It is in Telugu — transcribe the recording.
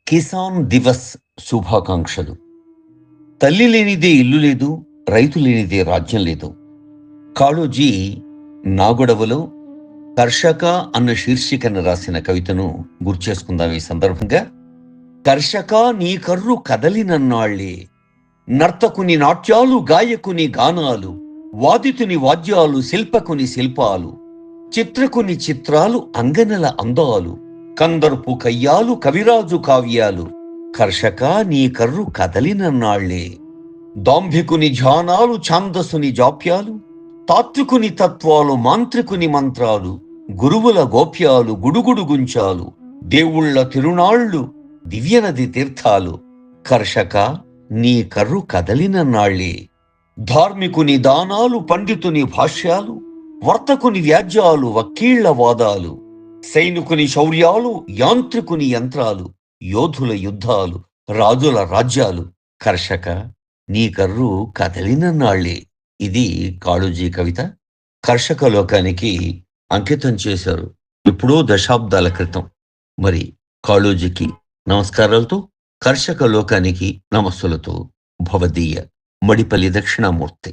కిసాన్ దివస్ శుభాకాంక్షలు. తల్లి లేనిదే ఇల్లు లేదు, రైతు లేనిదే రాజ్యం లేదు. కాళోజీ నాగొడవలో కర్షక అన్న శీర్షికను రాసిన కవితను గుర్చేసుకుందాం ఈ సందర్భంగా. కర్షక నీ కర్రు కదలినన్నాళ్లే, నర్తకుని నాట్యాలు, గాయకుని గానాలు, వాదితుని వాద్యాలు, శిల్పకుని శిల్పాలు, చిత్రకుని చిత్రాలు, అంగనల అందాలు, కందర్పు కయ్యాలు, కవిరాజు కావ్యాలు. కర్షక నీ కర్రు కదలినన్నాళ్లే, దాంభికుని ధ్యానాలు, ఛాందసుని జాప్యాలు, తాత్వికుని తత్వాలు, మాంత్రికుని మంత్రాలు, గురువుల గోప్యాలు, గుడుగుడు గుంచాలు, దేవుళ్ళ తిరునాళ్ళు, దివ్యనది తీర్థాలు. కర్షక నీ కర్రు కదలినన్నాళ్లే, ధార్మికుని దానాలు, పండితుని భాష్యాలు, వర్తకుని వ్యాజ్యాలు, వకీళ్ల వాదాలు, సైనికుని శౌర్యాలు, యాంత్రికుని యంత్రాలు, యోధుల యుద్ధాలు, రాజుల రాజ్యాలు. కర్షక నీ కర్రు కదలినన్నాళ్లే. ఇది కాళోజీ కవిత. కర్షక లోకానికి అంకితం చేశారు ఎప్పుడో దశాబ్దాల క్రితం. మరి కాళోజీకి నమస్కారాలతో, కర్షక లోకానికి నమస్సులతో భవదీయ మడిపల్లి దక్షిణామూర్తి.